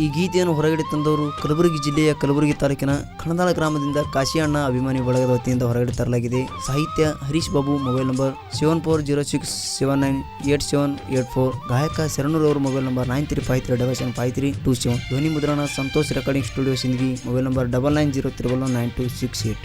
ಈ ಗೀತೆಯನ್ನು ಹೊರಗಡೆ ತಂದವರು ಕಲಬುರಗಿ ಜಿಲ್ಲೆಯ ಕಲಬುರಗಿ ತಾಲೂಕಿನ ಕಣದಾಳ ಗ್ರಾಮದಿಂದ ಕಾಶಿಯಣ್ಣ ಅಭಿಮಾನಿ ಬಳಗದ ವತಿಯಿಂದ ಹೊರಗಡೆ ತರಲಾಗಿದೆ. ಸಾಹಿತ್ಯ ಹರೀಶ್ ಬಾಬು. Mobile number 7406798784. ಗಾಯಕ ಶರಣೂರ್ ಅವರು. Mobile number 9353775327. ಧ್ವನಿ ಮುದ್ರಣ Santosh recording studio Sindagi. Mobile number 9903119268.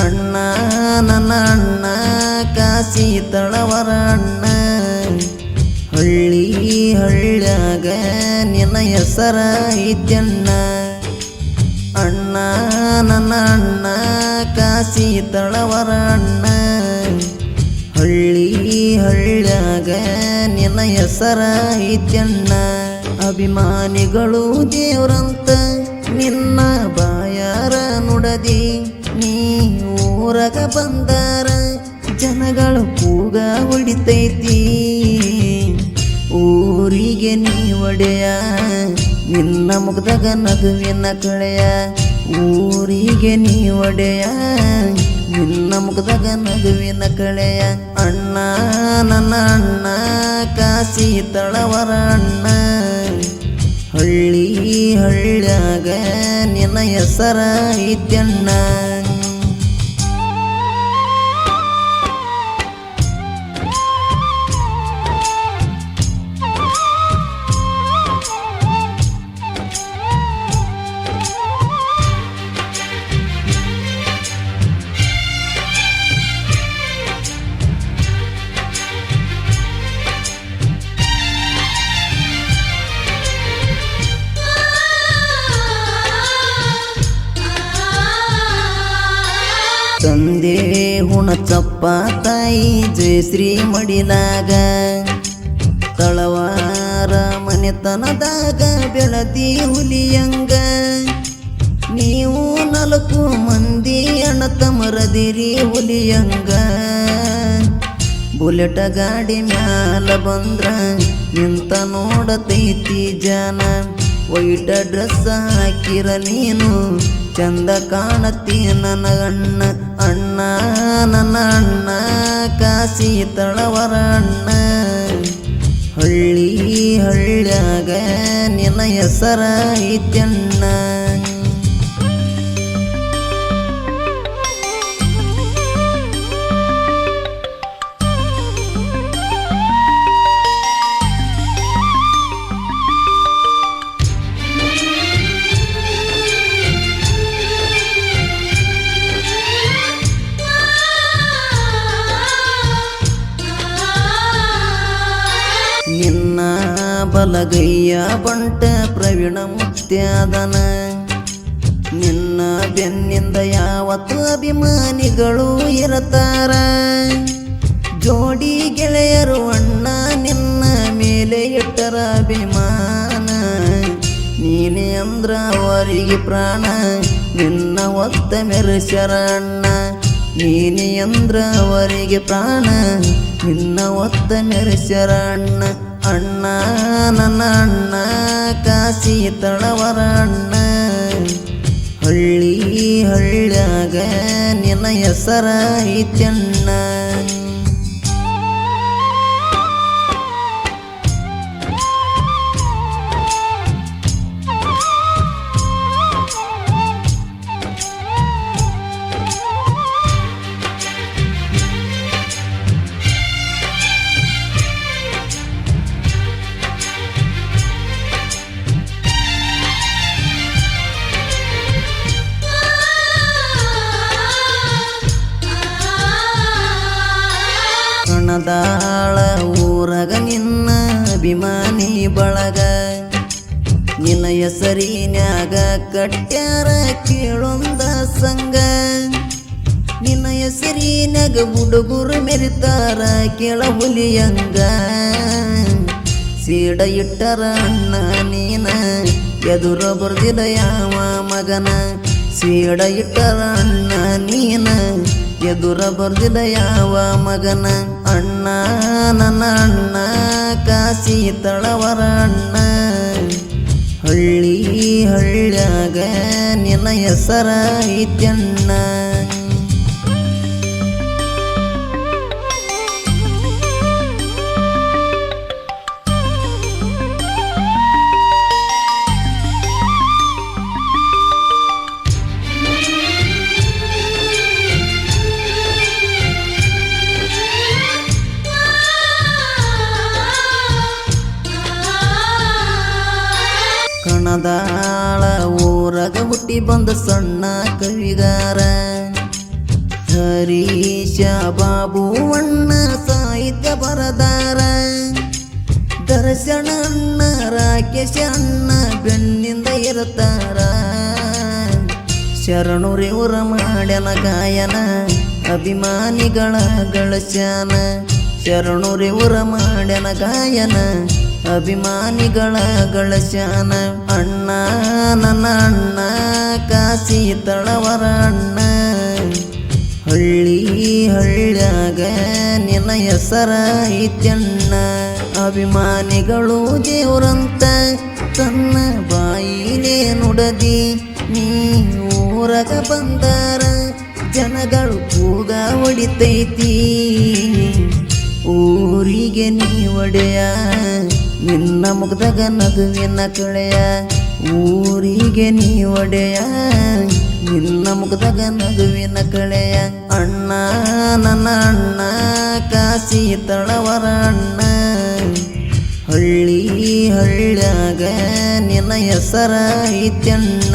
ಅಣ್ಣ ನನ್ನ ಅಣ್ಣ ಕಾಸಿ ತಳವರ ಅಣ್ಣ, ಹಳ್ಳಿ ಹಳ್ಳ್ಯಾಗ ನಿನ್ನ ಹೆಸರ ಐತ್ಯಣ್ಣ. ಅಣ್ಣ ನನ್ನ ಅಣ್ಣ ಕಾಸಿ ತಳವರ ಅಣ್ಣ, ಹಳ್ಳಿ ಹಳ್ಳ್ಯಾಗ ನಿನ್ನ ಹೆಸರ ಐತ್ಯಣ್ಣ. ಅಭಿಮಾನಿಗಳು ದೇವ್ರಂತ ನಿನ್ನ ಬಾಯಾರ ನುಡದಿ, ನೀ ಊರಗ ಬಂದಾರ ಜನಗಳು ಕೂಗ ಹೊಡಿತೈತಿ. ಊರಿಗೆ ನೀ ಒಡೆಯ ನಿನ್ನ ಮುಗ್ದಾಗ ನಗುವಿನ ಕಳೆಯ, ಊರಿಗೆ ನೀ ಒಡೆಯ ನಿನ್ನ ಮುಗ್ದಾಗ ನಗುವಿನ ಕಳೆಯ. ಅಣ್ಣ ನನ್ನ ಅಣ್ಣ ಕಾಸಿ ತಳವರ ಅಣ್ಣ, ಹಳ್ಳಿ ಹಳ್ಳ್ಯಾಗ ನಿನ್ನ ಹೆಸರ ಐತ್ಯಣ್ಣ. ತಂದೆ ಹುಣಚಪ್ಪ ತಾಯಿ ಜಯಶ್ರೀ ಮಡಿಲಾಗ, ತಳವಾರ ಮನೆತನದಾಗ ಬೆಳದಿ ಹುಲಿಯಂಗ. ನೀವು 4 ಮಂದಿ ಅಣ್ಣ ತಮರದಿರಿ ಹುಲಿಯಂಗ. ಬುಲೆಟ ಗಾಡಿ ಮ್ಯಾಲ ಬಂದ್ರ ನಿಂತ ನೋಡತೈತಿ ಜನ, ವೈಟ ಡ್ರೆಸ್ ಹಾಕಿರ ನೀನು ಚಂದ ಕಾಣತಿ ನನ್ನ ಅಣ್ಣ. ಅಣ್ಣ ನನ್ನ ಅಣ್ಣ ಕಾಸಿ ತಳವರ ಅಣ್ಣ, ಹಳ್ಳಿ ಹಳ್ಳ್ಯಾಗ ನಿನ್ನ ಹೆಸರ ಐತ್ಯಣ್ಣ. ನಿನ್ನ ಬಲಗೈಯ ಬಂಟ ಪ್ರವೀಣ ಮುತ್ಯಾದನ, ನಿನ್ನ ಬೆನ್ನಿಂದ ಯಾವತ್ತು ಅಭಿಮಾನಿಗಳು ಇರತಾರ. ಜೋಡಿ ಗೆಳೆಯರು ಅಣ್ಣ ನಿನ್ನ ಮೇಲೆ ಇಟ್ಟರ ಅಭಿಮಾನ, ನೀನೇ ಅಂದ್ರ ಅವರಿಗೆ ಪ್ರಾಣ ನಿನ್ನ ಒತ್ತ ಮೆರೆಸ್ಯಾರ ಅಣ್ಣ. ನೀನೇ ಅಂದ್ರ ಅವರಿಗೆ ಪ್ರಾಣ ನಿನ್ನ ಒತ್ತ ಮೆರೆಸ್ಯಾರ ಅಣ್ಣ. ಅಣ್ಣ ನನ್ನ ಅಣ್ಣ ಕಾಸಿ ತಳವರ ಅಣ್ಣ, ಹಳ್ಳಿ ಹಳ್ಳ್ಯಾಗ ನಿನ್ನ ಹೆಸರ ಐತ್ಯಣ್ಣ. ಕಣದಾಳ ಊರಗ ನಿನ್ನ ಅಭಿಮಾನಿ ಬಳಗ, ನಿನ್ನ ಹೆಸರಿನ್ಯಾಗ ಕಟ್ಟ್ಯಾರ ಕೇಳೊಂದ ಸಂಗ. ನಿನ್ನ ಹೆಸರಿನ್ಯಾಗ ಹುಡುಗರು ಮೆರಿತಾರ ಕೇಳ ಹುಲಿಯಂಗ. ಸೀಡ ಇಟ್ಟರ ಅಣ್ಣ ನೀನ ಎದುರ ಬರ್ದಿದ ಯಾವ ಮಗನ, ಸೀಡ ಇಟ್ಟರ ಅಣ್ಣ ನೀನ ಎದುರ ಬರ್ದಿದ ಯಾವ ಮಗನ ಅಣ್ಣ ನನ್ನ ಅಣ್ಣ ಕಾಸಿ ತಳವರ ಅಣ್ಣ ಹಳ್ಳಿ ಹಳ್ಳ್ಯಾಗ ನಿನ್ನ ಹೆಸರ ಐತ್ಯಣ್ಣ ಕಣದಾಳ ಊರಾಗ ಹುಟ್ಟಿ ಬಂದ ಸಣ್ಣ ಕವಿಗಾರ ಹರೀಶ ಬಾಬು ಅಣ್ಣ ಸಾಹಿತ್ಯ ಬರದಾರ ದರ್ಶನ ಅಣ್ಣ ರಾಕೇಶ ಅಣ್ಣ ಬೆನ್ನಿಂದ ಇರುತ್ತಾರ ಶರಣುರಿವರ ಮಾಡ್ಯನ ಗಾಯನ ಅಭಿಮಾನಿಗಳ ಗಳಸ್ಯಾನ ಶರಣುರಿವರ ಮಾಡ್ಯನ ಗಾಯನ ಅಭಿಮಾನಿಗಳ ಗಳಸ್ಯಾನ ಅಣ್ಣ ನನ್ನ ಅಣ್ಣ ಕಾಸಿ ತಳವರ ಅಣ್ಣ ಹಳ್ಳಿ ಹಳ್ಳ್ಯಾಗ ನಿನ್ನ ಹೆಸರ ಐತ್ಯಣ್ಣ ಅಭಿಮಾನಿಗಳು ದೇವ್ರಂತ ತನ್ನ ಬಾಯಿಲೇ ನುಡದಿ ನೀ ಊರಗ ಬಂದಾರ ಜನಗಳು ಕೂಗ ಹೊಡಿತೈತಿ ಊರಿಗೆ ನೀ ಒಡೆಯ ನಿನ್ನ ಮುಗ್ದಾಗ ನಗುವಿನ ಕಳೆಯ ಊರಿಗೆ ನೀ ಒಡೆಯ ನಿನ್ನ ಮುಗ್ದಾಗ ನಗುವಿನ ಕಳೆಯ ಅಣ್ಣ ನನ್ನ ಅಣ್ಣ ಕಾಸಿ ತಳವರ ಅಣ್ಣ ಹಳ್ಳಿ ಹಳ್ಳ್ಯಾಗ ನಿನ್ನ ಹೆಸರ ಐತ್ಯಣ್ಣ